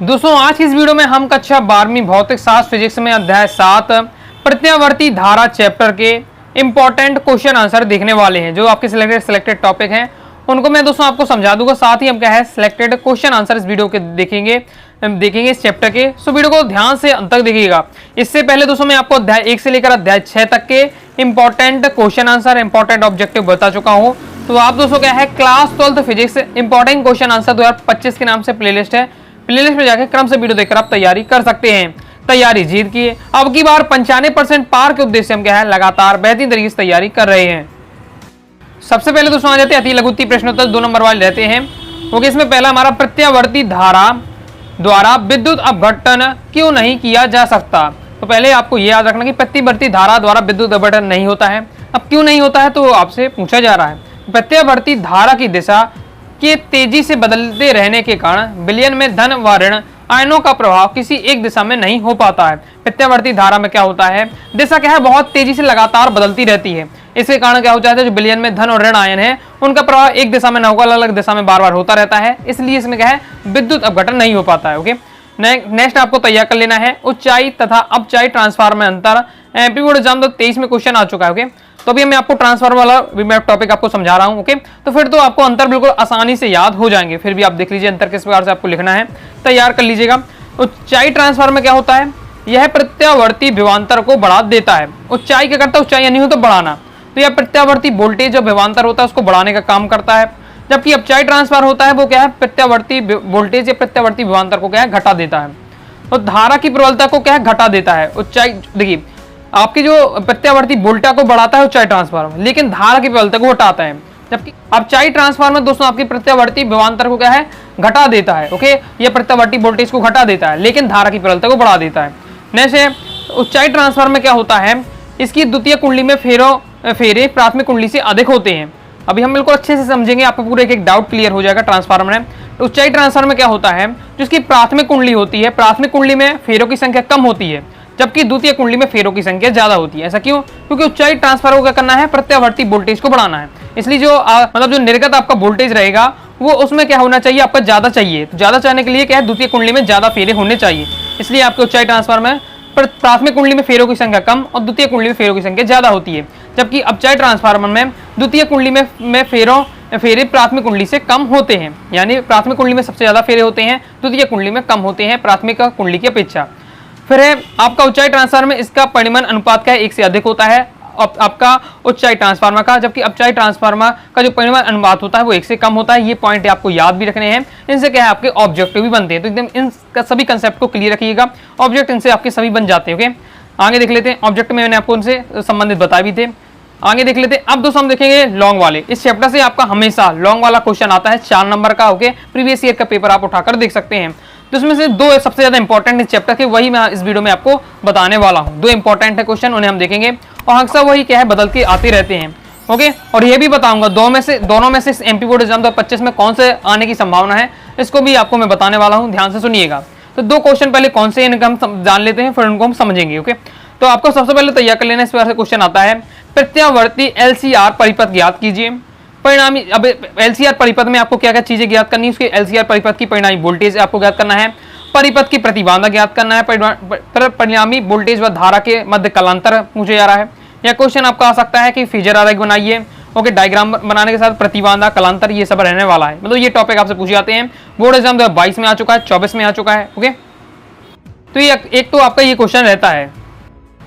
दोस्तों आज की इस वीडियो में हम कक्षा 12वीं भौतिक शास्त्र फिजिक्स में अध्याय 7 प्रत्यावर्ती धारा चैप्टर के इंपॉर्टेंट क्वेश्चन आंसर देखने वाले हैं। जो आपके सिलेक्टेड टॉपिक हैं उनको मैं दोस्तों आपको समझा दूंगा, साथ ही हम क्या है सिलेक्टेड क्वेश्चन आंसर इस वीडियो के देखेंगे इस चैप्टर के। सो वीडियो को ध्यान से अंत तक देखिएगा। इससे पहले दोस्तों मैं आपको अध्याय 1 से लेकर अध्याय 6 तक के important question answer important objective बता चुका हूँ। तो आप दोस्तों क्या है class 12th physics important question answer 2025 के नाम से प्लेलिस्ट है, प्लेलिस्ट में जाकर क्रम से वीडियो देखकर आप तैयारी कर सकते हैं। तैयारी जीत की अब की बार 95% पार के उद्देश्य हम क्या है लगातार बेहतरीन तरीके से तैयारी कर रहे हैं। सबसे पहले दोस्तों आ जाते हैं अति लघुत्तम प्रश्नोत्तर 2 नंबर वाले रहते हैं। ओके, इसमें पहला हमारा प्रत्यावर्ती धारा द्वारा विद्युत अपघटन क्यों नहीं किया जा सकता। तो पहले आपको यह याद रखना कि प्रत्यावर्ती धारा द्वारा विद्युत अपघटन नहीं होता है। अब क्यों नहीं होता है तो आपसे पूछा जा रहा है। प्रत्यावर्ती धारा की दिशा के तेजी से बदलते रहने के कारण विलयन में धन व ऋण आयनों का प्रभाव किसी एक दिशा में नहीं हो पाता है। प्रत्यावर्ती धारा में क्या होता है, दिशा क्या है बहुत तेजी से लगातार बदलती रहती है। इसके कारण क्या हो जाता है जो विलयन में धन और ऋण आयन है उनका प्रभाव एक दिशा में न होकर अलग अलग दिशा में बार बार होता रहता है, इसलिए इसमें क्या है विद्युत अपघटन नहीं हो पाता है। ओके, नेक्स्ट आपको तैयार कर लेना है ऊंचाई तथा अपचाई ट्रांसफार्मर में अंतर। एमपी बोर्ड एग्जाम 23 में क्वेश्चन आ चुका है। ओके, तो अभी मैं आपको ट्रांसफार्मर वाला टॉपिक आपको समझा रहा हूं। ओके, तो फिर तो आपको अंतर बिल्कुल आसानी से याद हो जाएंगे। फिर भी आप देख लीजिए अंतर किस प्रकार से आपको लिखना है, तैयार कर लीजिएगा। ऊंचाई ट्रांसफार्मर में क्या होता है, यह प्रत्यावर्ती विभवांतर को बढ़ा देता है। ऊंचाई क्या करता है, ऊंचाई नहीं हो तो बढ़ाना, तो यह प्रत्यावर्ती वोल्टेज जो विभवांतर होता है उसको बढ़ाने का काम करता है। जबकि अपचाई ट्रांसफार होता है वो क्या है प्रत्यावर्ती वोल्टेज या प्रत्यावर्ती विभवांतर को क्या है घटा देता है। तो धारा की प्रबलता को क्या है घटा देता है। ऊंचाई देखिए आपकी जो प्रत्यावर्ती वोल्टा को बढ़ाता है ऊंचाई ट्रांसफार्मर, लेकिन धारा की प्रबलता को घटाता है। जबकि अपचाई ट्रांसफार्मर दोस्तों आपकी प्रत्यावर्ती विभवांतर को क्या है घटा देता है। ओके, ये प्रत्यावर्ती वोल्टेज को घटा देता है लेकिन धारा की प्रबलता को बढ़ा देता है। नेक्स्ट ऊंचाई ट्रांसफार्मर में क्या होता है, इसकी द्वितीय कुंडली में फेरे प्राथमिक कुंडली से अधिक होते हैं। अभी हम बिल्कुल अच्छे से समझेंगे, आपको पूरा एक डाउट क्लियर हो जाएगा ट्रांसफार्मर में। ऊंचाई ट्रांसफार्मर में क्या होता है, जिसकी प्राथमिक कुंडली होती है, प्राथमिक कुंडली में फेरों की संख्या कम होती है जबकि द्वितीय कुंडली में फेरों की संख्या ज्यादा होती है। ऐसा क्यों, क्योंकि ऊंचाई ट्रांसफार्मर को क्या करना है प्रत्यावर्ती वोल्टेज को बढ़ाना है। इसलिए जो मतलब जो निर्गत आपका वोल्टेज रहेगा वो उसमें क्या होना चाहिए आपका ज्यादा चाहिए। तो ज्यादा चाहने के लिए क्या है द्वितीय कुंडली में ज्यादा फेरे होने चाहिए, इसलिए आपके ऊंचाई ट्रांसफार्मर में प्राथमिक कुंडली में फेरों की संख्या कम और द्वितीय कुंडली में फेरों की संख्या ज्यादा होती है। जबकि अपचाई ट्रांसफार्मर में द्वितीय कुंडली में फेरे प्राथमिक कुंडली से कम होते हैं, यानी प्राथमिक कुंडली में सबसे ज्यादा फेरे होते हैं, द्वितीय कुंडली में कम होते हैं प्राथमिक कुंडली की अपेक्षा। फिर है आपका ऊंचाई ट्रांसफार्मर में इसका परिमाण अनुपात क्या है 1 से अधिक होता है आपका ऊंचाई ट्रांसफार्मर का, जबकि अपचाई ट्रांसफार्मर का जो परिमाण अनुपात होता है वो 1 से कम होता है। ये पॉइंट आपको याद भी रखने हैं, इनसे क्या है आपके ऑब्जेक्टिव भी बनते हैं। तो एकदम इन सभी कंसेप्ट को क्लियर रखिएगा, ऑब्जेक्ट इनसे आपके सभी बन जाते हैं। ओके, आगे देख लेते हैं। ऑब्जेक्ट में मैंने आपको उनसे संबंधित बताए भी थे, आगे देख लेते हैं। अब दोस्तों हम देखेंगे लॉन्ग वाले। इस चैप्टर से आपका हमेशा लॉन्ग वाला क्वेश्चन आता है 4 नंबर का। ओके, प्रीवियस ईयर का पेपर आप उठाकर देख सकते हैं। तो इसमें से 2 सबसे ज्यादा इंपॉर्टेंट इस चैप्टर के, वही मैं इस वीडियो में आपको बताने वाला हूं। 2 इंपॉर्टेंट है क्वेश्चन, उन्हें हम देखेंगे और अक्सर वही क्या है बदल के आते रहते हैं। ओके, और ये भी बताऊंगा दोनों में से एमपी बोर्ड एग्जाम 2025 में कौन से आने की संभावना है, इसको भी आपको मैं बताने वाला हूं, ध्यान से सुनिएगा। तो 2 क्वेश्चन पहले कौन से इनका हम जान लेते हैं, फिर उनको हम समझेंगे। ओके, तो आपको सबसे पहले तैयार कर लेना, इस प्रकार से क्वेश्चन आता है प्रत्यावर्ती एलसीआर परिपथ ज्ञात कीजिए। परिणामी अब एलसीआर परिपथ में आपको क्या क्या चीजें ज्ञात करनी है, उसके एलसीआर परिपथ की परिणामी वोल्टेज आपको ज्ञात करना है, परिपथ की प्रतिबाधा ज्ञात करना है, परिणामी वोल्टेज व धारा के मध्य कालांतर पूछा जा रहा है। या क्वेश्चन आपका आ सकता है कि फेजर आरेख बनाइए। ओके, डायग्राम बनाने के साथ प्रतिबाधा कालांतर ये सब रहने वाला है। मतलब ये टॉपिक आपसे पूछे जाते हैं। बोर्ड एग्जाम 2022 में आ चुका है, 24 में आ चुका है। ओके, तो ये एक तो आपका ये क्वेश्चन रहता है।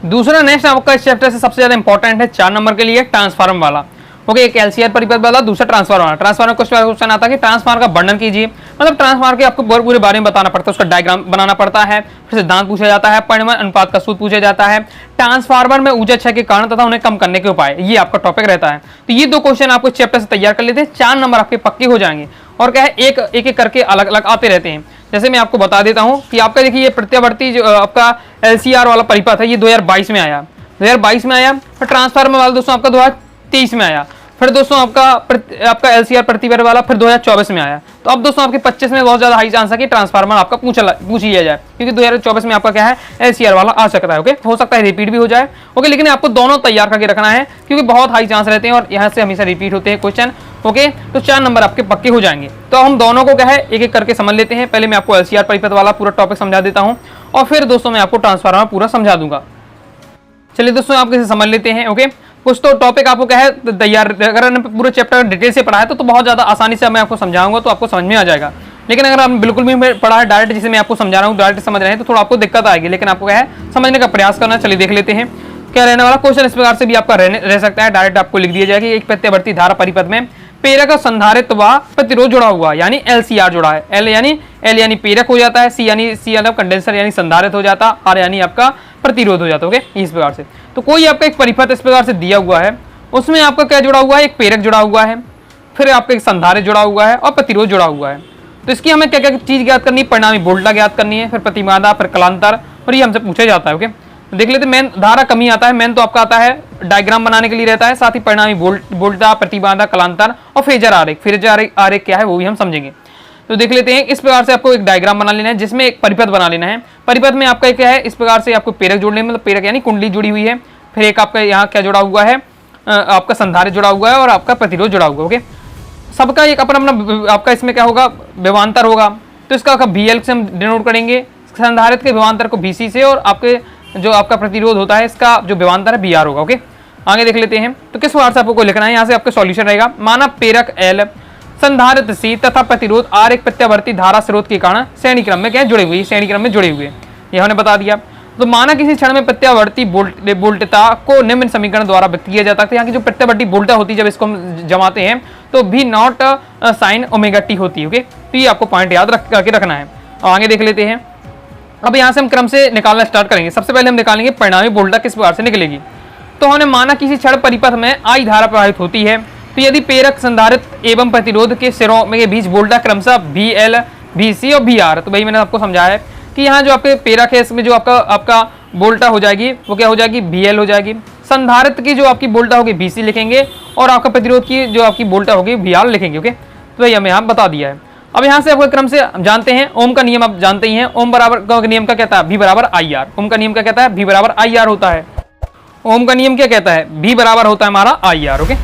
दूसरा नेक्स्ट आपका इस चैप्टर से सबसे ज्यादा इंपॉर्टेंट है 4 नंबर के लिए ट्रांसफार्मर वाला। ओके, एक एलसीआर परिपथ वाला, दूसरा ट्रांसफार्मर। ट्रांसफार्मर क्वेश्चन आता है कि ट्रांसफार्मर का वर्णन कीजिए। मतलब ट्रांसफार्मर के आपको पूरे बारे में बताना पड़ता है, उसका डायग्राम बनाना पड़ता है, फिर सिद्धांत पूछा जाता है, परिमाण अनुपात का सूत्र पूछा जाता है, ट्रांसफार्मर में ऊर्जा क्षय के कारण तथा उन्हें कम करने के उपाय, ये आपका टॉपिक रहता है। तो ये 2 क्वेश्चन आपको इस चैप्टर से तैयार कर लेते हैं, 4 नंबर आपके पक्के हो जाएंगे। और क्या है एक एक करके अलग अलग आते रहते हैं। जैसे मैं आपको बता देता हूँ कि आपका देखिए ये प्रत्यावर्ती जो आपका एलसीआर वाला परिपथ है ये 2022 में आया, 2022 में आया। फिर ट्रांसफार्मर वाला दोस्तों आपका 2023 में आया। फिर दोस्तों आपका एलसीआर प्रति वर्ष वाला फिर 2024 में आया। तो अब दोस्तों आपके 25 में बहुत ज्यादा हाई चांस है कि ट्रांसफार्मर आपका पूछ लिया जाए, क्योंकि 2024 में आपका क्या है एलसीआर वाला आ सकता है। ओके, हो सकता है रिपीट भी हो जाए। ओके, लेकिन आपको दोनों तैयार करके रखना है, क्योंकि बहुत हाई चांस रहते हैं और यहाँ से हमेशा रिपीट होते हैं क्वेश्चन। ओके, तो 4 नंबर आपके पक्के हो जाएंगे। तो हम दोनों को क्या है एक एक करके समझ लेते हैं। पहले मैं आपको एलसीआर परिपथ वाला पूरा टॉपिक समझा देता हूँ और फिर दोस्तों मैं आपको ट्रांसफार्मर पूरा समझा दूंगा। चलिए दोस्तों आप कैसे समझ लेते हैं। ओके, कुछ तो टॉपिक आपको क्या है तैयार, अगर पूरे चैप्टर डिटेल से पढ़ा है तो बहुत ज्यादा आसानी से मैं आपको समझाऊंगा, तो आपको समझ में आ जाएगा। लेकिन अगर आप बिल्कुल भी पढ़ा है डायरेक्ट, जिसे मैं आपको समझा रहा हूँ डायरेक्ट समझ रहे हैं, तो थोड़ा आपको दिक्कत आएगी। लेकिन आपको क्या है समझने का प्रयास करना। चलिए देख लेते हैं क्या रहने वाला क्वेश्चन। इस प्रकार से भी आपका रह सकता है, डायरेक्ट आपको लिख दिया जाएगा एक प्रत्यावर्ती धारा परिपथ में प्रेरक का संधारित्र व प्रतिरोध जुड़ा हुआ, यानी एलसीआर जुड़ा है। एल यानी प्रेरक हो जाता है, सी यानी कंडेंसर यानी संधारित्र हो जाता, आर यानी आपका प्रतिरोध हो जाता है। ओके, इस प्रकार से तो कोई आपका एक परिपथ इस प्रकार से दिया हुआ है, उसमें आपका क्या जुड़ा हुआ है, एक प्रेरक जुड़ा हुआ है, फिर आपका एक संधारित्र जुड़ा हुआ है और प्रतिरोध जुड़ा हुआ है। तो इसकी हमें क्या क्या चीज ज्ञात करनी है, परिणामी वोल्टा ज्ञात करनी है, फिर प्रतिबाधा, फिर कलांतर, और ये हमसे पूछा जाता है। ओके, तो देख लेते मेन धारा कमी आता है, मेन तो आपका आता है डायग्राम बनाने के लिए रहता है, साथ ही परिणामी वोल्टा, प्रतिबाधा, कलांतर और फेजर आरेख। फेजर आरेख क्या है वो भी हम समझेंगे। तो देख लेते हैं, इस प्रकार से आपको एक डायग्राम बना लेना है जिसमें एक परिपथ बना लेना है। परिपथ में आपका क्या है, इस प्रकार से आपको प्रेरक जोड़ने, मतलब प्रेरक यानी कुंडली जुड़ी हुई है, फिर एक आपका यहाँ क्या जुड़ा हुआ है, आपका संधारित्र जुड़ा हुआ है और आपका प्रतिरोध जुड़ा हुआ है। ओके, सबका एक अपना अपना आपका इसमें क्या होगा, विभवांतर होगा। तो इसका VL से हम डिनोट करेंगे, संधारित्र के विभवांतर को VC से, और आपके जो आपका प्रतिरोध होता है इसका जो विभवांतर है VR होगा। ओके, आगे देख लेते हैं। तो किस प्रकार से आपको लिखना है, यहाँ से आपका सॉल्यूशन रहेगा। माना प्रेरक L संधारित्र C तथा प्रतिरोध R एक प्रत्यावर्ती धारा स्रोत के कारण श्रेणी क्रम में क्या जुड़े हुए, श्रेणी क्रम में जुड़े हुए, ये हमने बता दिया। तो माना किसी क्षण में प्रत्यावर्ती वोल्टता को निम्न समीकरण द्वारा व्यक्त किया जाता है। यहाँ की जो प्रत्यावर्ती वोल्टा होती है, जब इसको हम जमाते हैं तो V0 sin ओमेगा t होती है। ओके, तो ये आपको पॉइंट याद करके रखना है। और आगे देख लेते हैं। अब यहाँ से हम क्रम से निकालना स्टार्ट करेंगे। सबसे पहले हम निकालेंगे परिणामी वोल्टा किस प्रकार से निकलेगी। तो हमने माना किसी क्षण परिपथ में I धारा प्रवाहित होती है, तो यदि प्रेरक, संधारित्र एवं प्रतिरोध के सिरों में के बीच वोल्टा क्रमशः VL, VC और VR, तो भाई मैंने आपको समझाया है कि यहाँ जो आपके प्रेरक है इसमें जो आपका वोल्टा हो जाएगी वो क्या हो जाएगी, VL हो जाएगी। संधारित्र की जो आपकी वोल्टा होगी VC लिखेंगे, और आपका प्रतिरोध की जो आपकी वोल्टा होगी VR लिखेंगे। ओके, तो भाई हमें यहाँ बता दिया है। अब यहाँ से आपको क्रम से जानते हैं, ओम का नियम आप जानते ही हैं। ओम बराबर का नियम क्या कहता है, V बराबर IR। ओम का नियम क्या कहता है, V बराबर IR होता है। ओम का नियम क्या कहता है, V बराबर होता है हमारा IR। ओके,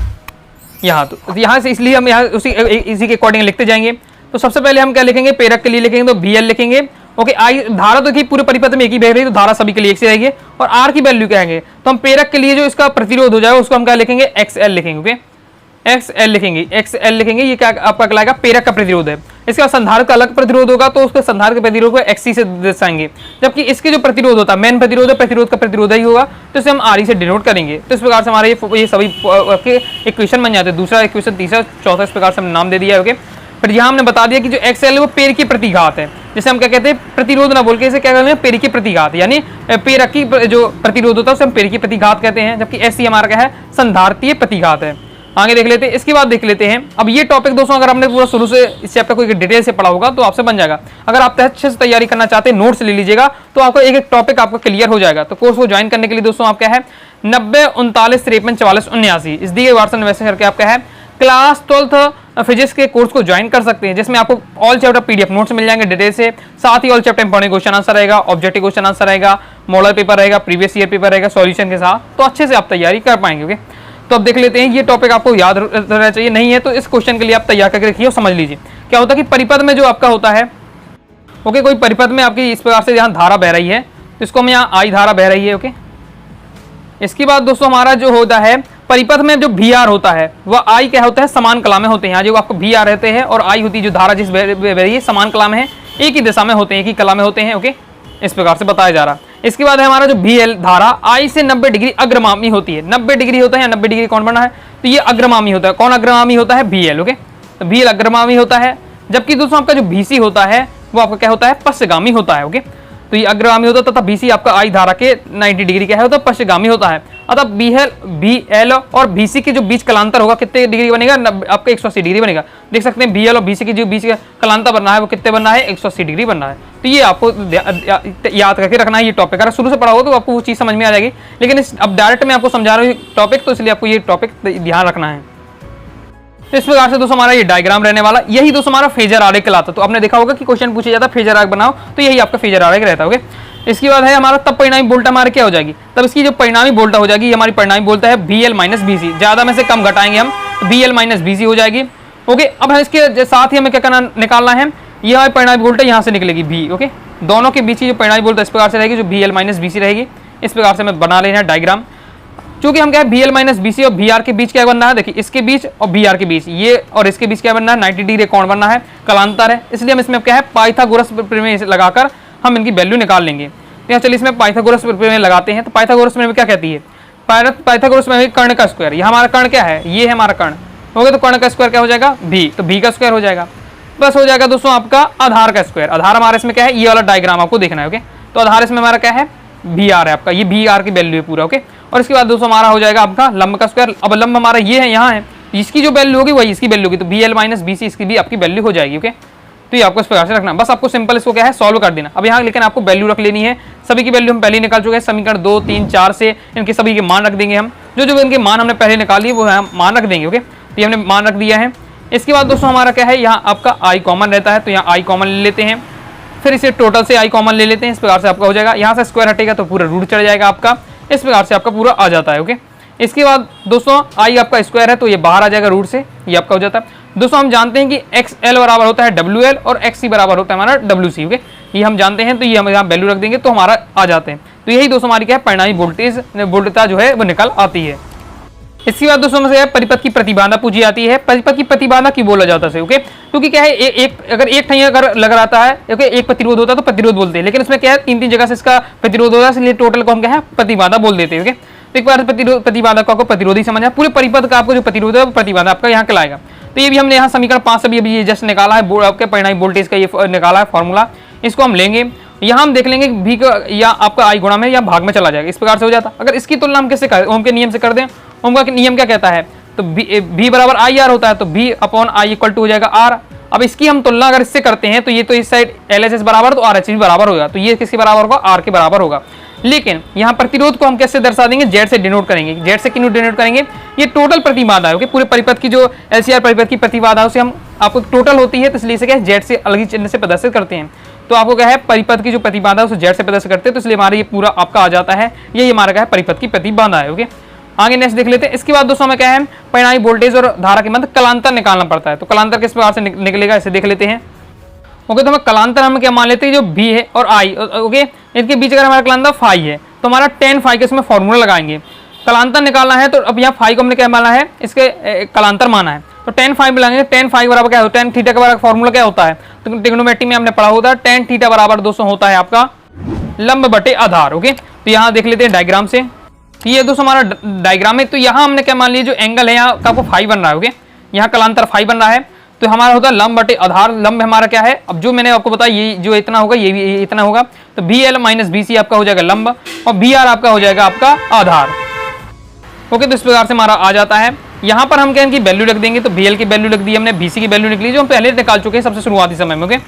यहाँ तो यहाँ से इसलिए हम यहाँ इसी के अकॉर्डिंग लिखते जाएंगे। तो सबसे पहले हम क्या लिखेंगे, प्रेरक के लिए लिखेंगे तो VL लिखेंगे। ओके, आई धारा तो पूरे परिपथ में एक ही बह रही है, तो धारा सभी के लिए एक से रहेगी। और R की वैल्यू क्या है, तो हम प्रेरक के लिए जो इसका प्रतिरोध हो जाएगा उसको हम क्या लिखेंगे, XL लिखेंगे। ओके, XL लिखेंगे, XL लिखेंगे। ये क्या आपका कहलाएगा, प्रेरक का प्रतिरोध है। इसका संधारित्र का अलग प्रतिरोध होगा, तो उसके संधारित्र के प्रतिरोध को XC से दर्शाएंगे। जबकि इसके जो प्रतिरोध होता है, मेन प्रतिरोध है, प्रतिरोध का प्रतिरोध ही होगा, तो इसे हम RE से डिनोट करेंगे। तो इस प्रकार से हमारे ये सभी इक्वेशन बन जाते हैं। दूसरा इक्वेशन, तीसरा, चौथा, इस प्रकार से हमने नाम दे दिया है। ओके, फिर यहाँ हमने बता दिया कि जो XL है वो पेड़ की प्रतिघात है, जैसे हम क्या कहते हैं प्रतिरोध ना बोल के इसे क्या कहते हैं, पेड़ की प्रतिघात, यानी प्रेरक की जो प्रतिरोध होता है उसे हम पेड़ की प्रतिघात कहते हैं। जबकि SC हमारा क्या है, संधारित्रीय प्रतिघात है। आगे देख लेते हैं। इसके बाद देख लेते हैं, अब ये टॉपिक दोस्तों अगर आपने पूरा शुरू से इस चैप्टर को डिटेल से पढ़ा होगा तो आपसे बन जाएगा। अगर आप अच्छे से तैयारी करना चाहते हैं, नोट्स ले लीजिएगा, तो आपको एक एक टॉपिक आपका क्लियर हो जाएगा। तो कोर्स को ज्वाइन करने के लिए दोस्तों आप क्या है 90 39 53 44 79 इस दिए व्हाट्सएप मैसेज करके आप क्या है क्लास 12th फिजिक्स के कोर्स को ज्वाइन कर सकते हैं, जिसमें आपको ऑल चैप्टर PDF नोट्स मिल जाएंगे डिटेल से, साथ ही all chapter important question answer रहेगा, ऑब्जेक्टिव क्वेश्चन आंसर रहेगा, मॉडल पेपर रहेगा, प्रीवियस ईयर पेपर रहेगा सॉल्यूशन के साथ। तो अच्छे से आप तैयारी कर पाएंगे। ओके, तो अब देख लेते हैं, ये टॉपिक आपको याद रहना चाहिए, नहीं है तो इस क्वेश्चन के लिए आप तैयार करके रखिए और समझ लीजिए। क्या होता है कि परिपथ में जो आपका होता है, ओके, कोई परिपथ में आपकी इस प्रकार से यहाँ धारा बह रही है, तो इसको हम यहाँ I धारा बह रही है। ओके, इसके बाद दोस्तों हमारा जो होता है परिपथ में जो VR होता है वह I क्या होता है, समान कला में होते हैं। यहाँ जो आपको VR रहते हैं और I होती है जो धारा जिस बह रही है, समान कला में है, एक ही दिशा में होते हैं, एक ही कला में होते हैं। ओके, इस प्रकार से बताया जा रहा है। इसके बाद है हमारा जो VL धारा I से 90 डिग्री अग्रगामी होती है। 90 डिग्री होता है, 90 डिग्री कौन बना है, तो ये अग्रगामी होता है। कौन अग्रगामी होता है, VL। ओके, तो VL अग्रगामी होता है। जबकि दोस्तों आपका जो VC होता है वो आपका क्या होता है, पश्चगामी होता है। ओके, तो ये अग्रगामी होता है तथा BC आपका I धारा के 90 डिग्री क्या है, तो पश्चगामी होता है। अतः VL और BC के जो बीच कलांतर होगा कितने डिग्री बनेगा, आपका 180 डिग्री बनेगा। देख सकते हैं VL और BC के जो बीच का कलांतर बनना है वो कितने बनना है, 180 डिग्री बनना है। तो ये आपको याद करके रखना है। ये टॉपिक अगर शुरू से पढ़ा हो तो आपको वो चीज़ समझ में आ जाएगी, लेकिन अब डायरेक्ट मैं आपको समझा रहा हूँ टॉपिक, तो इसलिए आपको ये टॉपिक ध्यान रखना है। तो इस प्रकार से दोस्तों हमारा ये डायग्राम रहने वाला, यही दोस्तों हमारा फेजर आरेख कहलाता। तो आपने देखा होगा कि क्वेश्चन पूछा जाता है फेजर आरेख बनाओ, तो यही आपका फेजर आरेख रहता है। ओके, इसके बाद है हमारा तब परिणामी वोल्टा हमारा क्या हो जाएगी, तब इसकी जो परिणामी वोल्टा हो जाएगी, हमारी परिणामी वोल्टा है VL माइनस BC, ज्यादा में से कम घटाएंगे हम तो VL माइनस BC हो जाएगी। ओके, अब इसके साथ ही हमें क्या करना निकालना है, ये हमारी परिणामी वोल्टा यहाँ से निकलेगी V। ओके, दोनों के बीच की जो परिणामी वोल्टा इस प्रकार से रहेगी, जो VL माइनस BC रहेगी। इस प्रकार से हमें बना लेना है डायग्राम। चूंकि हम क्या है VL माइनस BC और VR के बीच क्या बनना है, देखिए इसके बीच और VR के बीच, ये और इसके बीच क्या बनना है, 90 डिग्री कोण बनना है, कलांतर है, इसलिए हम इसमें क्या है पाइथागोरस प्रमेय लगाकर हम इनकी वैल्यू निकाल लेंगे। तो यहाँ चलिए इसमें पाइथागोरस प्रमेय लगाते हैं। तो पाइथागोरस प्रमेय क्या कहती है, पाइथागोरस प्रमेय कर्ण का स्क्वायर, ये हमारा कर्ण क्या है, ये है हमारा कर्ण। हो गया, तो कर्ण का स्क्वायर क्या हो जाएगा V, तो V का स्क्वायर हो जाएगा, बस हो जाएगा दोस्तों आपका आधार का स्क्वायर। आधार हमारे इसमें क्या है, ये वाला डायग्राम आपको देखना है। ओके, तो आधार इसमें हमारा क्या है VR है आपका, ये VR की वैल्यू है पूरा। ओके, और इसके बाद दोस्तों हमारा हो जाएगा आपका लंब का स्क्वायर। अब लंब हमारा ये है, यहाँ है, इसकी जो वैल्यू होगी वही इसकी वैल्यू होगी, तो VL माइनस BC इसकी भी आपकी वैल्यू हो जाएगी। ओके, तो ये आपको इस प्रकार से रखना, बस आपको सिंपल इसको क्या है सॉल्व कर देना। अब यहाँ लेकिन आपको वैल्यू रख लेनी है, सभी की वैल्यू हम पहले निकाल चुके हैं, समीकरण 2, 3, 4 से इनके सभी के मान रख देंगे हम, जो इनके मान हमने पहले निकाल लिए वो हम मान रख देंगे। ओके, तो ये हमने मान रख दिया है। इसके बाद दोस्तों हमारा क्या है, यहाँ आपका I कॉमन रहता है, तो यहाँ I कॉमन ले लेते हैं, फिर इसे टोटल से I कॉमन ले लेते हैं। इस प्रकार से आपका हो जाएगा, यहाँ से स्क्वायर हटेगा तो पूरा रूट चढ़ जाएगा आपका, इस प्रकार से आपका पूरा आ जाता है। ओके, इसके बाद दोस्तों I आपका स्क्वायर है तो ये बाहर आ जाएगा रूट से, ये आपका हो जाता है। दोस्तों हम जानते हैं कि XL बराबर होता है WL और XC बराबर होता है हमारा WC। ओके, ये हम जानते हैं, तो ये हम यहाँ वैल्यू रख देंगे तो हमारा आ जाते हैं। तो यही दोस्तों हमारी क्या है परिणामी वोल्टेज जो है वो निकल आती है। इसके बाद दोस्तों से परिपथ की प्रतिबाधा पूछी जाती है। परिपथ की प्रतिबाधा क्यों बोला जाता है, ओके, क्योंकि क्या है अगर एक ठैया अगर लग रहा है, ओके, एक प्रतिरोध होता है तो प्रतिरोध बोलते हैं, लेकिन इसमें क्या है 3-3 जगह से इसका प्रतिरोध होता है, इसलिए टोटल को हम क्या है प्रतिबाधा बोल देते हैं। ओके, तो एक बार प्रतिबाधा को आपको प्रतिरोधी समझना, पूरे परिपथ का आपको जो प्रतिरोध है वो प्रतिबाधा आपका यहाँ कहलाएगा। तो ये भी हमने यहाँ समीकरण 5 से भी अभी ये जस्ट निकाला है, आपके परिणामी वोल्टेज का ये निकाला है फॉर्मूला, इसको हम लेंगे। यहाँ हम देख लेंगे V का या आपका I गुणा में या भाग में चला जाएगा, इस प्रकार से हो जाता। अगर इसकी तुलना हम कैसे करें, ओम के नियम से कर दें, ओम का नियम क्या कहता है, तो V बराबर IR होता है, तो V upon I equal to हो जाएगा R। अब इसकी हम तुलना अगर इससे करते हैं तो ये तो इस साइड LHS बराबर तो RHS भी बराबर होगा, तो ये किसके बराबर होगा, R के बराबर होगा। लेकिन यहाँ प्रतिरोध को हम कैसे दर्शा देंगे, Z से डिनोट करेंगे। Z से क्यों डिनोट करेंगे, ये टोटल प्रतिबाधा है। पूरे परिपथ की जो LCR परिपथ की प्रतिबाधा उसे हम आपको टोटल होती है, तो इसलिए क्या Z से अलग ही चिन्ह से प्रदर्शित करते हैं। तो आपको क्या है परिपथ की जो प्रतिबाधा उसे Z से प्रदर्शित करते हैं, तो इसलिए हमारा ये पूरा आपका आ जाता है, यही हमारा क्या है परिपथ की प्रतिबाधा है। ओके, आगे नेक्स्ट देख लेते हैं। इसके बाद दोस्तों हमें क्या है परिणामी वोल्टेज और धारा के मध्य कलांतर निकालना पड़ता है। तो कलांतर किस प्रकार से निकलेगा इसे देख लेते हैं। ओके, तो हमें कलांतर हम क्या मान लेते हैं, जो V है और I, ओके, इनके बीच अगर हमारा कलांतर फाई है तो हमारा tan फाई के इसमें फॉर्मूला लगाएंगे। कलांतर निकालना है तो अब यहाँ फाई को हमने क्या माना है, इसके कलांतर माना है, तो tan फाई मिलाएंगे। tan फाई बराबर क्या होता है, tan थीटा का बराबर फॉर्मूला क्या होता है, तो ट्रिग्नोमेट्री में हमने पढ़ा होता है tan थीटा बराबर दोस्तों होता है आपका लंब बटे आधार। ओके, तो यहाँ देख लेते हैं डायग्राम से, ये दोस्तों हमारा डायग्राम है। तो यहाँ हमने क्या मान लिया, जो एंगल है यहाँ का फाई बन रहा है, ओके, यहाँ कलांतर फाई बन रहा है, तो हमारा होता है लंब बटे आधार। लंब हमारा क्या है, अब जो मैंने आपको बताया ये जो इतना होगा ये भी इतना होगा, तो VL माइनस BC आपका हो जाएगा लंब और VR आपका हो जाएगा आपका आधार। ओके, तो इस प्रकार से हमारा आ जाता है। यहाँ पर हम क्या इनकी वैल्यू रख देंगे, तो VL की वैल्यू रख दी हमने, BC की वैल्यू निकली जो हम पहले निकाल चुके हैं सबसे शुरुआती समय में। ओके,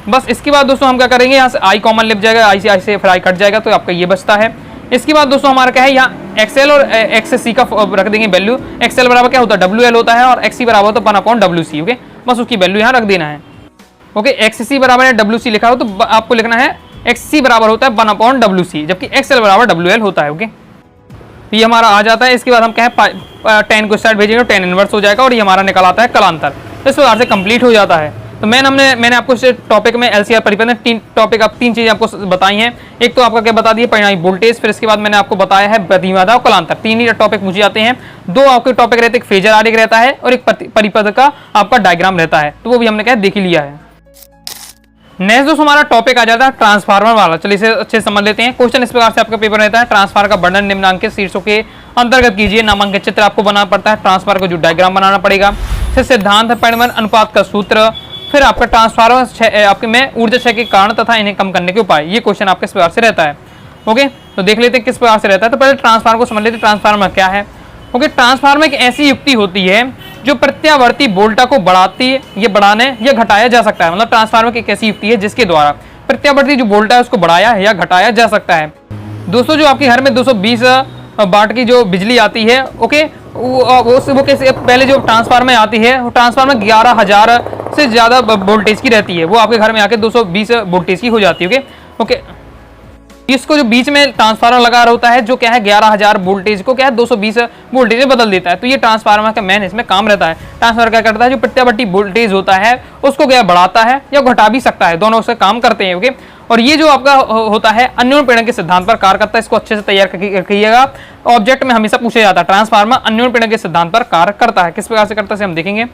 बस इसके बाद दोस्तों हम क्या करेंगे, यहाँ से I कॉमन लिप जाएगा, I से फिर I कट जाएगा, तो आपका ये बचता है। इसके बाद दोस्तों हमारा क्या है, यहाँ XL और XC का रख देंगे वैल्यू। XL बराबर क्या होता है, WL होता है, और XC बराबर होता है 1/WC। ओके, बस उसकी वैल्यू यहाँ रख देना है। ओके, XC बराबर है WC लिखा हो तो आपको लिखना है XC बराबर होता है 1/WC, जबकि XL बराबर WL होता है। ओके, तो ये हमारा आ जाता है। इसके बाद हम क्या है tan को साइड भेजेंगे तो tan इनवर्स हो जाएगा और ये हमारा निकल आता है कलांतर। इस प्रकार से कंप्लीट हो जाता है। तो मैंने आपको इस टॉपिक में LCR परिपथ में तीन चीजें आपको बताई हैं। एक तो आपका क्या बता दिए परिणामी वोल्टेज, फिर इसके बाद मैंने आपको बताया है प्रतिबाधा और कलांतर। तीन ही टॉपिक मुझे आते हैं। दो आपके टॉपिक रहते हैं, एक फेजर आरेख रहता है और एक परिपथ का आपका डायग्राम रहता है, तो वो भी हमने क्या देख ही लिया है। नेक्स्ट दोस्तों हमारा टॉपिक आ जाता है ट्रांसफार्मर वाला। चलिए इसे अच्छे समझ लेते हैं। क्वेश्चन इस प्रकार से आपका पेपर रहता है, ट्रांसफार्मर का वर्णन निम्नांकित शीर्षों के अंतर्गत कीजिए। नामांकित चित्र आपको बनाना पड़ता है, ट्रांसफार्मर को जो डायग्राम बनाना पड़ेगा, फिर सिद्धांत परिमाण अनुपात का सूत्र, फिर आपका ट्रांसफार्मर आपके में ऊर्जा क्षय के कारण तथा इन्हें कम करने के उपाय। ये क्वेश्चन आपके इस प्रकार से रहता है। ओके, तो देख लेते हैं किस प्रकार से रहता है। तो पहले ट्रांसफार्मर को समझ लेते हैं, ट्रांसफार्मर क्या है। ओके, ट्रांसफार्मर एक ऐसी युक्ति होती है जो प्रत्यावर्ती वोल्टा को बढ़ाने या घटाया जा सकता है। मतलब ट्रांसफार्मर की एक ऐसी युक्ति है जिसके द्वारा प्रत्यावर्ती जो वोल्टा है उसको बढ़ाया या घटाया जा सकता है। दोस्तों जो आपके घर में 220 वाट की जो बिजली आती है, ओके, वो कैसे, पहले जो ट्रांसफार्मर आती है वो ट्रांसफार्मर 11,000 से ज़्यादा वोल्टेज की रहती है, वो आपके घर में आके 220 वोल्टेज की हो जाती है। ओके, इसको जो बीच में ट्रांसफार्मर लगा रहा होता है जो क्या है 11,000 वोल्टेज को क्या है 220 वोल्टेज में बदल देता है। तो ये ट्रांसफार्मर का मेन इसमें काम रहता है। ट्रांसफार्मर क्या करता है, जो प्रत्यावर्ती वोल्टेज होता है उसको क्या बढ़ाता है या घटा भी सकता है, दोनों से काम करते हैं। ओके, और ये जो आपका होता है अन्योन्य प्रेरण के सिद्धांत पर कार्य करता है। इसको अच्छे से तैयार करिएगा, ऑब्जेक्ट में हमेशा पूछा जाता है ट्रांसफार्मर अन्योन्य प्रेरण के सिद्धांत पर कार्य करता है। किस प्रकार से करता है हम देखेंगे।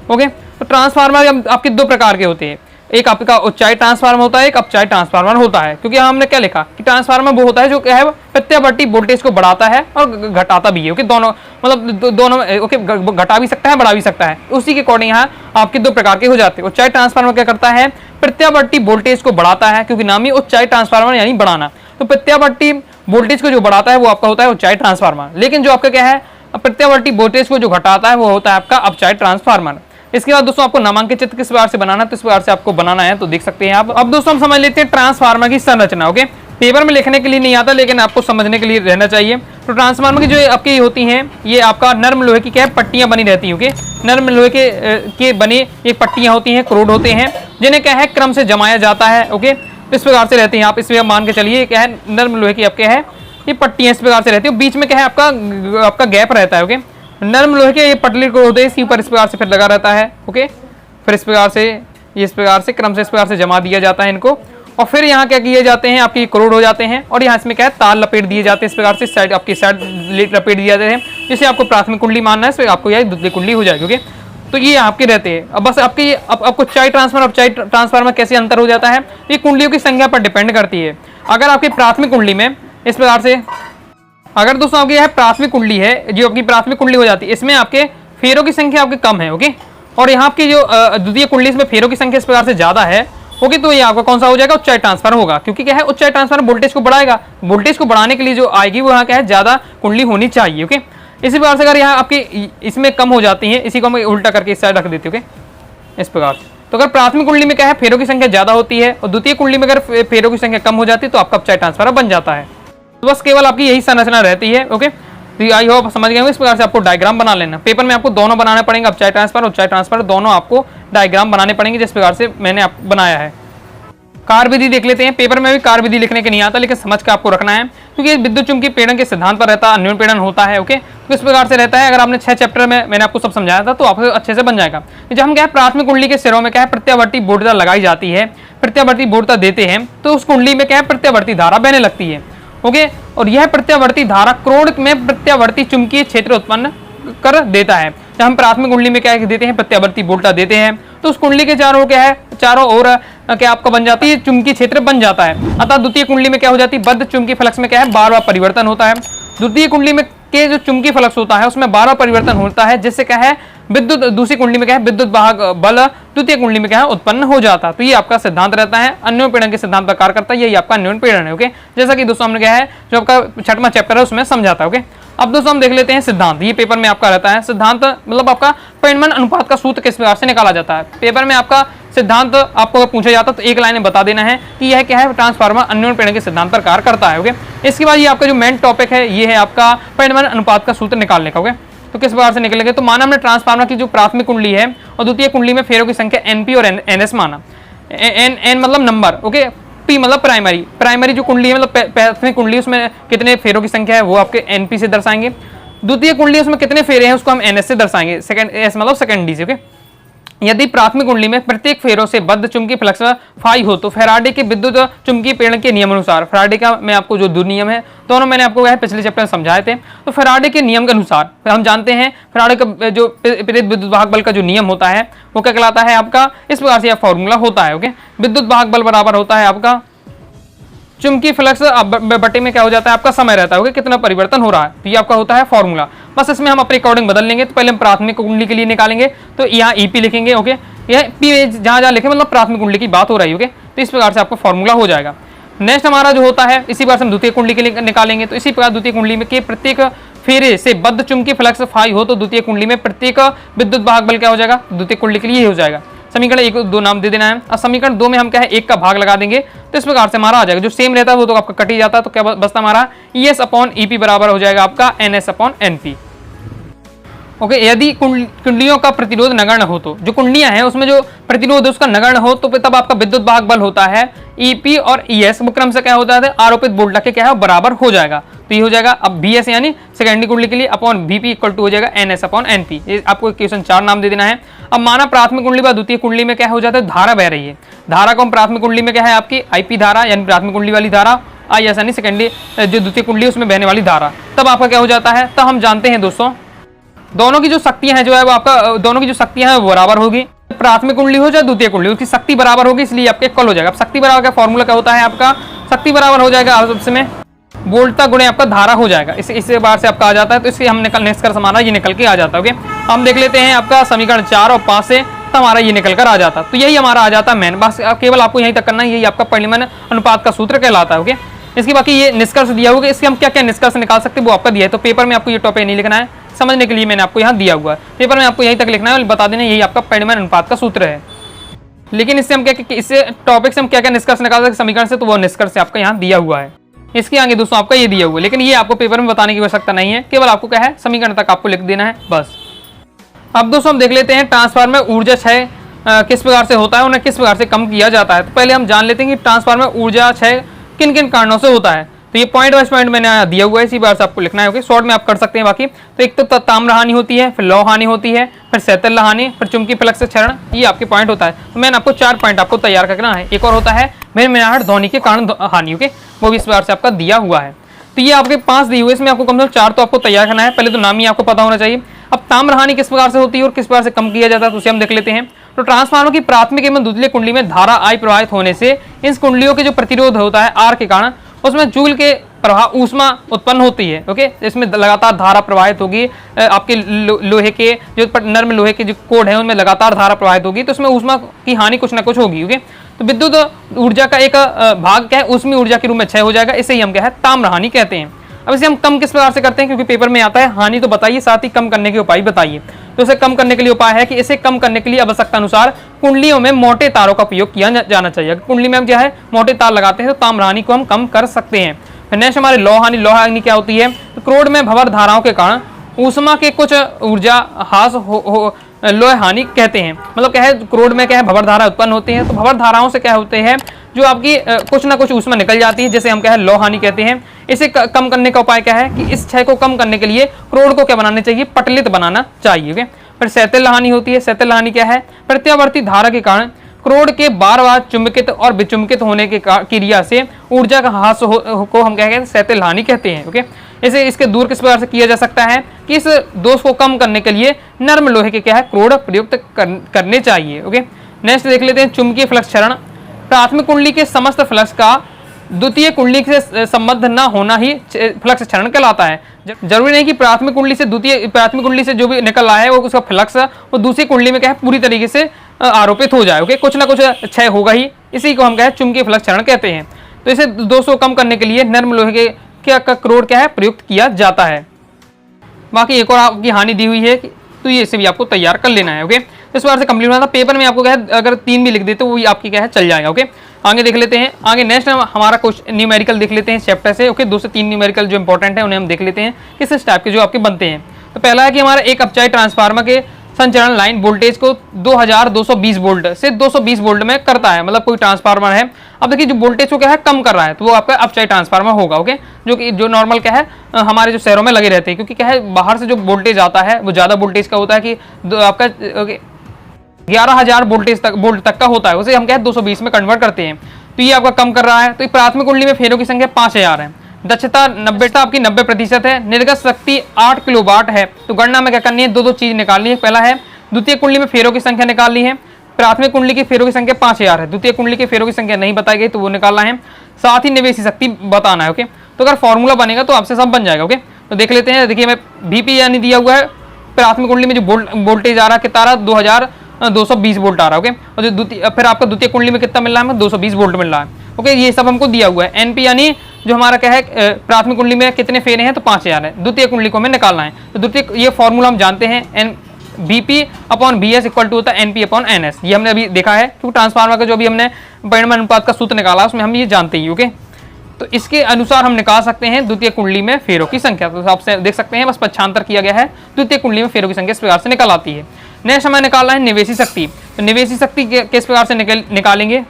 ओके, तो ट्रांसफार्मर आपके दो प्रकार के होते हैं, एक आपका उच्चाई ट्रांसफार्मर होता है, एक अपचाई ट्रांसफार्मर होता है। क्योंकि हमने क्या लिखा कि ट्रांसफार्मर वो होता है जो क्या है प्रत्यावर्ती वोल्टेज को बढ़ाता है और घटाता भी है। ओके, दोनों मतलब दोनों ओके, घटा भी सकता है बढ़ा भी सकता है। उसी के अकॉर्डिंग यहाँ आपके दो प्रकार के हो जाते हैं। उच्चाई ट्रांसफार्मर क्या करता है, प्रत्यावर्ती वोल्टेज को बढ़ाता है, क्योंकि नाम ही उच्चाई ट्रांसफार्मर यानी बढ़ाना। तो प्रत्यावर्ती वोल्टेज को जो बढ़ाता है वो आपका होता है उच्चाई ट्रांसफार्मर। लेकिन जो आपका क्या है प्रत्यावर्ती वोल्टेज को जो घटाता है वो होता है आपका अपचाई ट्रांसफार्मर। इसके बाद दोस्तों आपको नामांकित चित्र किस प्रकार से बनाना है, तो इस प्रकार से आपको बनाना है, तो देख सकते हैं आप। अब दोस्तों हम समझ लेते हैं ट्रांसफार्मर की संरचना। ओके, पेपर में लिखने के लिए नहीं आता लेकिन आपको समझने के लिए रहना चाहिए। तो ट्रांसफार्मर की जो आपकी होती हैं ये आपका नर्म लोहे की क्या है पट्टियां बनी रहती हैं। ओके, नर्म लोहे के बने ये पट्टियां होती हैं, क्रोड होते हैं, जिन्हें क्या है क्रम से जमाया जाता है। ओके, इस प्रकार से रहते हैं। आप इसमें मान के चलिए क्या है नर्म लोहे की आपके है ये पट्टियां इस प्रकार से रहती है, बीच में क्या है आपका गैप रहता है। ओके, नर्म लोहे के ये पतली होते हैं, इसके ऊपर इस प्रकार से फिर लगा रहता है। ओके, फिर इस प्रकार से ये इस प्रकार से क्रम से इस प्रकार से जमा दिया जाता है इनको, और फिर यहाँ क्या किए जाते हैं आपकी करोड़ हो जाते हैं, और यहाँ इसमें क्या है तार लपेट दिए जाते हैं इस प्रकार से, साइड आपकी साइड लपेट दिए जाते हैं, जिसे आपको प्राथमिक कुंडली मानना है, इसमें आपको यह द्वितीय कुंडली हो जाएगी। ओके, तो ये आपके रहते हैं। अब बस आपके आपको चाई ट्रांसफार्मर अपचाई ट्रांसफार्मर कैसे अंतर हो जाता है, ये कुंडलियों की संख्या पर डिपेंड करती है। अगर आपकी प्राथमिक कुंडली में इस प्रकार से, अगर दोस्तों आपकी यह प्राथमिक कुंडली है, जो आपकी प्राथमिक कुंडली हो जाती है, इसमें आपके फेरों की संख्या आपकी कम है। ओके, और यहाँ आपकी जो द्वितीय कुंडली इसमें फेरों की संख्या इस प्रकार से ज्यादा है। ओके, तो ये आपका कौन सा हो जाएगा उच्चाई ट्रांसफार्मर होगा, क्योंकि क्या है उच्चाई ट्रांसफार्मर वोल्टेज को बढ़ाएगा, वोल्टेज को बढ़ाने के लिए जो आएगी वो यहाँ क्या है ज्यादा कुंडली होनी चाहिए। ओके, इसी प्रकार से अगर यहाँ आपकी इसमें कम हो जाती है, इसी को हम उल्टा करके इस साइड रख देते। ओके, इस प्रकार से। तो अगर प्राथमिक कुंडली में क्या है फेरों की संख्या ज्यादा होती है और द्वितीय कुंडली में अगर फेरों की संख्या कम हो जाती है तो आपका अपचाई ट्रांसफार्मर बन जाता है। तो बस केवल आपकी यही संरचना रहती है। ओके, तो आई होप समझ गए। इस प्रकार से आपको डायग्राम बना लेना, पेपर में आपको दोनों बनाने पड़ेंगे, अपचाई ट्रांसफार्मर उच्चाई ट्रांसफार्मर दोनों आपको डायग्राम बनाने पड़ेंगे, जिस प्रकार से मैंने आपको बनाया है। कार्य विधि देख लेते हैं। पेपर में भी कार्य विधि लिखने के नहीं आता, लेकिन समझ के आपको रखना है, क्योंकि विद्युत चुंबकीय प्रेरण के सिद्धांत पर रहता है, अन्योन्य प्रेरण होता है। ओके, तो इस प्रकार से रहता है। अगर आपने 6 चैप्टर में मैंने आपको सब समझाया था तो आपको अच्छे से बन जाएगा। जब हम क्या है प्राथमिक कुंडली के सिरों में क्या है प्रत्यावर्ती बोधता लगाई जाती है, प्रत्यावर्ती बोधता देते हैं, तो उस कुंडली में क्या है प्रत्यावर्ती धारा बहने लगती है। ओके, और यह प्रत्यावर्ती धारा क्रोड में प्रत्यावर्ती चुंबकीय क्षेत्र उत्पन्न कर देता है। जब हम प्राथमिक कुंडली में क्या देते हैं प्रत्यावर्ती बोल्टा देते हैं, तो उस कुंडली के चारों क्या है चारों ओर क्या आपका बन जाती है चुंबकीय क्षेत्र बन जाता है। अतः द्वितीय कुंडली में क्या हो जाती है बद्ध चुंबकीय फ्लक्स में क्या है बार बार परिवर्तन होता है। द्वितीय कुंडली में के जो चुंबकीय फ्लक्स होता है उसमें बार बार परिवर्तन होता है, जिससे क्या है विद्युत दूसरी कुंडली में क्या है विद्युत वाहक बल द्वितीय कुंडली में क्या है उत्पन्न हो जाता है। तो ये आपका सिद्धांत रहता है, अन्योन्य प्रेरण के सिद्धांत पर कार्य करता है। यही आपका अन्योन्य प्रेरण है। ओके, जैसा कि दोस्तों हमने क्या है जो आपका 6वां चैप्टर है उसमें समझाता है। ओके, अब दोस्तों हम देख लेते हैं सिद्धांत। ये पेपर में आपका रहता है सिद्धांत, मतलब आपका परिमाण अनुपात का सूत्र किस प्रकार से निकाला जाता है। पेपर में आपका सिद्धांत आपको अगर पूछा जाता है तो एक लाइन में बता देना है कि यह क्या है ट्रांसफार्मर अन्योन्य प्रेरण के सिद्धांत पर कार्य करता है। ओके, इसके बाद ये आपका जो मेन टॉपिक है ये है आपका परिमाण अनुपात का सूत्र निकालने का। ओके, तो किस प्रकार से निकलेंगे, तो माना हमने ट्रांसफार्मर की जो प्राथमिक कुंडली है और द्वितीय कुंडली में फेरों की संख्या एनपी और एनएस माना। एन मतलब नंबर, ओके, पी मतलब प्राइमरी जो कुंडली है मतलब प्राथमिक कुंडली उसमें कितने फेरों की संख्या है वो आपके एनपी से दर्शाएंगे। द्वितीय कुंडली उसमें कितने फेरे हैं उसको हम एनएस से दर्शाएंगे, सेकंड एस मतलब सेकंड डी से। ओके, यदि प्राथमिक कुंडली में प्रत्येक फेरों से बद्ध चुंबकीय फ्लक्स फाई हो तो फैराडे के विद्युत चुंबकीय प्रेरण के नियम अनुसार, फैराडे का मैं आपको जो दो नियम है दोनों मैंने आपको पिछले चैप्टर में समझाए थे। तो फैराडे के नियम के अनुसार हम जानते हैं फैराडे का जो प्रेरित विद्युत वाहक बल का जो नियम होता है वो क्या कहलाता है आपका, इस प्रकार से यह फॉर्मूला होता है। ओके, विद्युत वाहक बल बराबर होता है आपका चुंबकीय फ्लक्स बटे में क्या हो जाता है आपका समय रहता है। ओके, कितना परिवर्तन हो रहा है, तो ये आपका होता है फॉर्मूला। बस इसमें हम अपने अकॉर्डिंग बदल लेंगे। तो पहले हम प्राथमिक कुंडली के लिए निकालेंगे, तो यहाँ ईपी लिखेंगे। ओके, यह पी जहाँ जहाँ लिखे मतलब प्राथमिक कुंडली की बात हो रही है। ओके, तो इस प्रकार से आपको फॉर्मूला हो जाएगा। नेक्स्ट हमारा जो होता है इसी बार से हम द्वितीय कुंडली के लिए निकालेंगे। तो इसी प्रकार द्वितीय कुंडली में के प्रत्येक फेरे से बद्ध चुंबकीय फ्लक्स फाई हो तो द्वितीय कुंडली में प्रत्येक विद्युत वाहक बल क्या हो जाएगा, द्वितीय कुंडली के लिए हो जाएगा। समीकरण 1 2 नाम दे देना है और समीकरण 2 में हम क्या है 1 का भाग लगा देंगे, तो इस प्रकार से हमारा आ जाएगा। जो सेम रहता है वो तो आपका कट ही जाता है, तो क्या बचता हमारा ES अपॉन EP बराबर हो जाएगा आपका NS अपॉन NP। ओके यदि कुंडलियों का प्रतिरोध नगण्य हो, तो जो कुंडलियां हैं उसमें जो प्रतिरोध है उसका नगण्य हो, तो तब आपका विद्युत वाहक बल होता है ईपी और ईएस वो क्रम से क्या होता है आरोपित वोल्टेज के क्या है बराबर हो जाएगा। तो ये हो जाएगा अब बीएस यानी सेकेंडरी कुंडली के लिए अपॉन वीपी इक्वल टू हो जाएगा एनएस अपॉन एनपी। ये आपको क्वेश्चन 4 नाम दे देना है। अब माना प्राथमिक कुंडली व द्वितीय कुंडली में क्या हो जाता है धारा बह रही है। धारा को हम प्राथमिक कुंडली में क्या है आपकी आईपी धारा यानी प्राथमिक कुंडली वाली धारा, आई एस यानी सेकेंडरी जो द्वितीय कुंडली उसमें बहने वाली धारा। तब आपका क्या हो जाता है, तब हम जानते हैं दोस्तों दोनों की जो शक्तियां हैं जो है वो आपका दोनों की जो शक्तियां हैं वो बराबर होगी। प्राथमिक कुंडली हो चाहे द्वितीय कुंडली उसकी शक्ति बराबर होगी, इसलिए आपके इक्वल हो जाएगा। अब शक्ति बराबर का फॉर्मूला क्या होता है आपका, शक्ति बराबर हो जाएगा में वोल्टता गुणे आपका धारा हो जाएगा। इस बार से आपका आ जाता है, तो इससे हम निष्कर्ष हमारा ये निकल के आ जाता है। ओके हम देख लेते हैं आपका समीकरण 4 और 5 से, तो हमारा ये निकल कर आ जाता। तो यही हमारा आ जाता है मेन, बस केवल आपको यहीं तक करना है, यही आपका परिमाण अनुपात का सूत्र कहलाता है। ओके इसकी बाकी ये निष्कर्ष दिया होगा, इसके हम क्या क्या निष्कर्ष निकाल सकते हैं वो आपका दिया है। तो पेपर में आपको ये टॉपिक नहीं लिखना है, समझने के लिए मैंने आपको यहाँ दिया हुआ है। पेपर में आपको यहीं तक लिखना है और बता देना यही आपका परिमाण अनुपात का सूत्र है। लेकिन इससे हम क्या इससे टॉपिक से हम क्या क्या निष्कर्ष निकाल सकते समीकरण से, तो वो निष्कर्ष आपका यहाँ दिया हुआ है। इसके आगे दोस्तों आपका ये दिया हुआ है, लेकिन ये आपको पेपर में बताने की आवश्यकता नहीं है, केवल आपको क्या है समीकरण तक आपको लिख देना है बस। अब दोस्तों हम देख लेते हैं ट्रांसफार्मर ऊर्जा क्षय किस प्रकार से होता है, उन्हें किस प्रकार से कम किया जाता है। तो पहले हम जान लेते हैं कि ट्रांसफार्मर ऊर्जा क्षय किन किन कारणों से होता है। तो ये पॉइंट वाइज पॉइंट मैंने दिया हुआ है, इसी बार से आपको लिखना है। ओके शॉर्ट में आप कर सकते हैं बाकी। तो एक तो ताम्र हानि होती है, फिर लौह हानि होती है, फिर शैथिल्य हानि, फिर चुंबकीय फ्लक्स क्षरण, ये आपके पॉइंट होता है। तो मैंने आपको 4 पॉइंट आपको तैयार करना है। एक और होता है मिनमिनाहट ध्वनि के कारण हानि, ओके वो भी इस बार से आपका दिया हुआ है। तो ये आपके 5 दिए हुए, इसमें आपको कम से कम 4 तो आपको तैयार करना है। पहले तो नाम ही आपको पता होना चाहिए। अब ताम्र हानि किस प्रकार से होती है और किस प्रकार से कम किया जाता है, तो उसे हम देख लेते हैं। तो ट्रांसफार्मर की प्राथमिक एवं द्वितीय कुंडली में धारा आई प्रवाहित होने से इन कुंडलियों के जो प्रतिरोध होता है आर के कारण उसमें जूल के प्रवाह ऊष्मा उत्पन्न होती है। ओके इसमें लगातार धारा प्रवाहित होगी, आपके लोहे के जो नर्म लोहे के जो कोड है उनमें लगातार धारा प्रवाहित होगी, तो उसमें ऊष्मा की हानि कुछ ना कुछ होगी। ओके तो विद्युत ऊर्जा का एक भाग क्या है ऊष्मी ऊर्जा के रूप में क्षय हो जाएगा, इसे ही हम क्या है ताम्र हानि कहते हैं। अब इसे हम कम किस प्रकार से करते हैं, क्योंकि पेपर में आता है हानि तो बताइए, साथ ही कम करने के उपाय बताइए। तो इसे कम करने के लिए उपाय है कि इसे कम करने के लिए आवश्यकता अनुसार कुंडलियों में मोटे तारों का उपयोग किया जाना चाहिए। कुंडली में हम क्या है मोटे तार लगाते हैं तो ताम्र हानि को हम कम कर सकते हैं। फिर नेक्स्ट हमारे लौह हानि। लौह हानि क्या होती है, तो क्रोड में भंवर धाराओं के कारण ऊष्मा के कुछ ऊर्जा हास लौह हानि कहते हैं। मतलब क्या है क्रोड में क्या है भंवर धारा उत्पन्न होती है, तो भंवर धाराओं से क्या होते हैं जो आपकी कुछ ना कुछ ऊष्मा निकल जाती है, जैसे हम क्या है लौह हानि कहते हैं। इसे कम करने का उपाय क्या है कि इस क्षय को कम करने के लिए क्रोड को क्या बनाना चाहिए पटलित बनाना चाहिए। ओके फिर शैथिल्य हानि होती है। शैथिल्य हानि क्या है, प्रत्यावर्ती धारा के कारण क्रोड के बार बार चुंबकित और विचुंबकित होने के क्रिया से ऊर्जा का ह्रास को हम क्या कहते हैं शैथिल्य हानि कहते हैं। ओके इसे इसके दूर किस प्रकार से किया जा सकता है कि इस दोष को कम करने के लिए नर्म लोहे के क्या है क्रोड प्रयुक्त करने चाहिए। ओके नेक्स्ट देख लेते हैं चुंबकीय फ्लक्स क्षरण। प्राथमिक कुंडली के समस्त फ्लक्स का द्वितीय कुंडली से संबद्ध न होना ही फ्लक्स क्षरण कहलाता है। जरूरी नहीं कि प्राथमिक कुंडली से जो भी निकल रहा है वो उसका फ्लक्स वो दूसरी कुंडली में क्या है पूरी तरीके से आरोपित हो जाए। ओके कुछ ना कुछ क्षय होगा ही, इसी को हम क्या है चुंबकीय फ्लक्स क्षरण कहते हैं। तो इसे दोष को कम करने के लिए नर्म लोहे के क्या क्रोड क्या है प्रयुक्त किया जाता है। बाकी एक और आपकी हानि दी हुई है तो ये इसे भी आपको तैयार कर लेना है। ओके इस बार से कंप्लीट होना था। पेपर में आपको क्या है अगर 3 भी लिख देते तो वो आपकी क्या है चल जाएगा। ओके आगे देख लेते हैं। आगे नेक्स्ट हमारा कुछ न्यूमेरिकल देख लेते हैं चैप्टर से। ओके 2 से 3 न्यूमेरिकल जो इंपॉर्टेंट है उन्हें हम देख लेते हैं किस टाइप के जो आपके बनते हैं। तो पहला है कि हमारा एक अपचाई ट्रांसफार्मर के संचरण लाइन वोल्टेज को 2220 वोल्ट से 220 वोल्ट में करता है। मतलब कोई ट्रांसफार्मर है, अब देखिए जो वोल्टेज को क्या है कम कर रहा है तो वो आपका अपचाई ट्रांसफार्मर होगा। ओके जो नॉर्मल क्या है हमारे जो शहरों में लगे रहते हैं, क्योंकि क्या है बाहर से जो वोल्टेज आता है वो ज़्यादा वोल्टेज का होता है कि आपका 11,000 वोल्ट तक का होता है, उसे हम क्या है 220 में कन्वर्ट करते हैं। तो ये आपका कम कर रहा है। तो प्राथमिक कुंडली में फेरों की संख्या 5000 है, दक्षता 90 आपकी 90% है, निर्गत शक्ति 8 किलोवाट है। तो गणना में क्या करनी है, दो चीज निकालनी है। पहला है द्वितीय कुंडली में फेरों की संख्या निकालनी है। प्राथमिक कुंडली की फेरों की संख्या 5000 है, द्वितीय कुंडली की फेरों की संख्या नहीं बताई गई तो वो निकालना है, साथ ही निवेशी शक्ति बताना है। ओके तो अगर फॉर्मूला बनेगा तो आपसे सब बन जाएगा। ओके तो देख लेते हैं। देखिए मैं VP यानी दिया हुआ है प्राथमिक कुंडली में जो वोल्टेज आ रहा है कितना आ रहा है 2220 वोल्ट आ रहा है। ओके और जो फिर आपका द्वितीय कुंडली में कितना मिल रहा है 220 वोल्ट मिल रहा है। ओके ये सब हमको दिया हुआ है। NP यानी जो हमारा क्या है प्राथमिक कुंडली में कितने फेरे हैं तो 5000 है, द्वितीय कुंडली को हमें निकालना है। तो द्वितीय ये फॉर्मूला हम जानते हैं VP/VS इक्वल टू होता है NP/NS। ये हमने अभी देखा है क्योंकि ट्रांसफार्मर का जो भी हमने परिमाण अनुपात का सूत्र निकाला उसमें हम ये जानते ही। ओके तो इसके अनुसार हम निकाल सकते हैं द्वितीय कुंडली में फेरों की संख्या। तो आपसे देख सकते हैं बस पक्षांतर किया गया है, द्वितीय कुंडली में फेरों की संख्या इस प्रकार से निकल आती है। नेक्स्ट हमें निकालना है निवेशी शक्ति। तो निवेशी शक्ति किस प्रकार से निकालेंगे?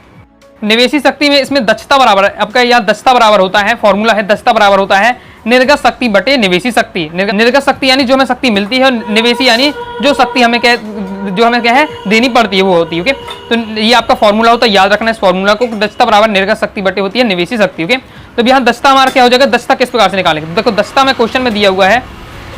निवेशी शक्ति में इसमें दक्षता बराबर है, आपका यहाँ दक्षता बराबर होता है, फॉर्मूला है दक्षता बराबर होता है निर्गत शक्ति बटे निवेशी शक्ति। निर्गत शक्ति यानी जो हमें शक्ति मिलती है, निवेशी यानी जो शक्ति हमें क्या है देनी पड़ती है वो होती है। ओके, तो ये आपका फॉर्मूला होता है, याद रखना इस फॉर्मूला को। दक्षता बराबर निर्गत शक्ति बटे होती है निवेशी शक्ति। ओके, तो यहाँ दक्षता हमारा क्या हो जाएगा? दक्षता किस प्रकार से निकालेंगे? देखो दक्षता में क्वेश्चन में दिया हुआ है,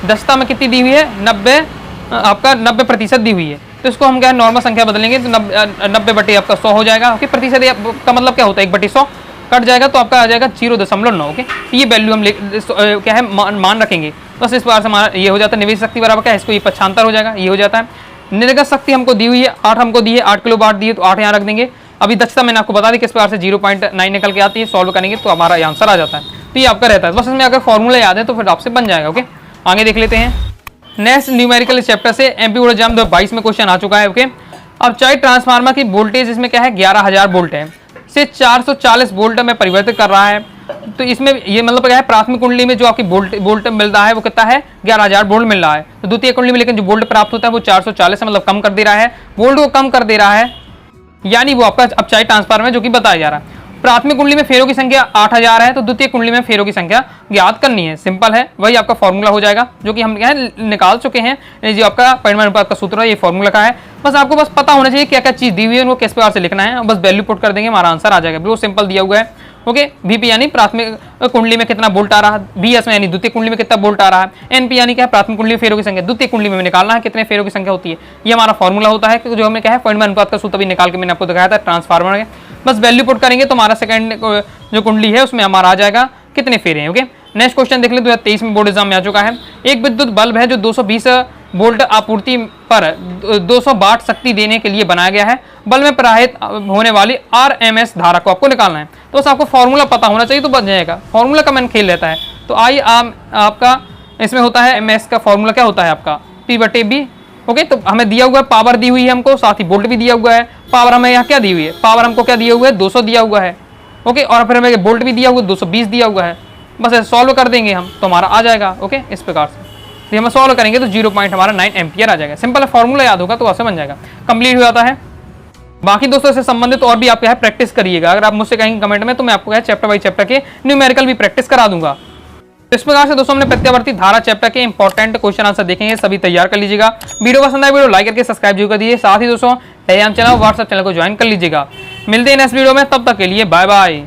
दक्षता में कितनी दी हुई है? 90% दी हुई है। तो इसको हम क्या है नॉर्मल संख्या बदलेंगे तो 90 बटे आपका 100 हो जाएगा। ओके, प्रतिशत का मतलब क्या होता है? 1/100 कट जाएगा तो आपका आ जाएगा 0.9। ओके, ये वैल्यू हम क्या है मान रखेंगे। बस इस बार से हमारा ये हो जाता है निवेश शक्ति बराबर क्या है, इसको ये पक्षांतर हो जाएगा, ये हो जाता है। निर्गत शक्ति हमको दी हुई है 8, हमको दी है 8 किलो वाट दी है, तो 8 यहाँ रख देंगे। अभी दक्षता मैंने आपको बता दी किस प्रकार से 0.9 निकल के आती है, सॉल्व करेंगे तो हमारा आंसर आ जाता है। तो ये आपका रहता है, बस इसमें अगर फॉर्मूला याद है तो फिर आपसे बन जाएगा। ओके, आगे देख लेते हैं। नेक्स्ट न्यूमेरिकल चैप्टर से एमपी बोर्ड एग्जाम 2022 में क्वेश्चन आ चुका है। ओके, अब चाहे ट्रांसफार्मर की वोल्टेज इसमें क्या है 11,000 वोल्ट है, से 440 वोल्ट में परिवर्तित कर रहा है। तो इसमें ये मतलब क्या है प्राथमिक कुंडली में जो आपकी वोल्ट मिल रहा है वो कितना है 11,000 वोल्ट मिल रहा है। तो द्वितीय कुंडली में लेकिन जो वोल्ट प्राप्त होता है वो 440 है, मतलब कम कर दे रहा है, वोल्ट को कम कर दे रहा है, यानी वो आपका अब चाहे ट्रांसफार्मर जो कि बताया जा रहा है। प्राथमिक कुंडली में फेरों की संख्या 8000 है, तो द्वितीय कुंडली में फेरों की संख्या ज्ञात करनी है। सिंपल है, वही आपका फॉर्मूला हो जाएगा जो कि हम क्या है निकाल चुके हैं। ये जो आपका परिमाण अनुपात का सूत्र है ये फॉर्मूला का है। बस आपको बस पता होना चाहिए क्या क्या चीज दी हुई है, उनको किस प्रकार से लिखना है, बस वैल्यू पुट कर देंगे हमारा आंसर आ जाएगा। बिल्कुल सिंपल दिया हुआ है। ओके, VP यानी प्राथमिक कुंडली में कितना वोल्ट आ रहा है, VS में यानी द्वितीय कुंडली में कितना वोल्ट आ रहा है, NP यानी क्या है प्राथमिक कुंडली में फेरों की संख्या, द्वितीय कुंडली में निकालना है कितने फेरों की संख्या होती है। ये हमारा फॉर्मूला होता है जो हमें क्या है परिमाण अनुपात का सूत्र भी निकाल के मैंने आपको दिखाया था ट्रांसफार्मर के। बस वैल्यू पुट करेंगे तो हमारा सेकंड जो कुंडली है उसमें हमारा आ जाएगा कितने फेरे हैं। ओके, नेक्स्ट क्वेश्चन देख ले 2023 में बोर्ड एग्जाम में आ चुका है। एक विद्युत बल्ब है जो 220 वोल्ट आपूर्ति पर 200 वाट शक्ति देने के लिए बनाया गया है। बल्ब में प्रवाहित होने वाली RMS धारा को आपको निकालना है। तो बस आपको फॉर्मूला पता होना चाहिए तो बन जाएगा। फॉर्मूला का मैंने खेल रहता है। तो आपका इसमें होता है MS का फॉर्मूला क्या होता है आपका P/B। ओके, तो हमें दिया हुआ है पावर दी हुई है हमको, साथ ही वोल्ट भी दिया हुआ है। पावर हमें यहाँ क्या दी हुई है, पावर हमको क्या दिया हुआ है 200 दिया हुआ है। ओके, और फिर हमें वोल्ट भी दिया हुआ है 220 दिया हुआ है। बस ऐसे सॉल्व कर देंगे हम तो हमारा आ जाएगा। ओके, इस प्रकार से तो हम सॉल्व करेंगे तो 0.9 एम्पियर आ जाएगा। सिंपल फॉर्मूला याद होगा तो वैसे बन जाएगा, कंप्लीट हो जाता है। बाकी दोस्तों इससे संबंधित और भी आप क्या प्रैक्टिस करिएगा। अगर आप मुझसे कहेंगे कमेंट में तो मैं आपको चैप्टर बाई चैप्टर के न्यूमेरिकल भी प्रैक्टिस करा दूंगा। इस प्रकार से दोस्तों हमने प्रत्यावर्ती धारा चैप्टर के इंपॉर्टेंट क्वेश्चन आंसर देखेंगे, सभी तैयार कर लीजिएगा। वीडियो पसंद आए वीडियो लाइक करके सब्सक्राइब जरूर कर दीजिए। साथ ही दोस्तों टेलीग्राम चैनल व्हाट्सएप चैनल को ज्वाइन कर लीजिएगा। मिलते हैं नेक्स्ट वीडियो में, तब तक के लिए बाय बाय।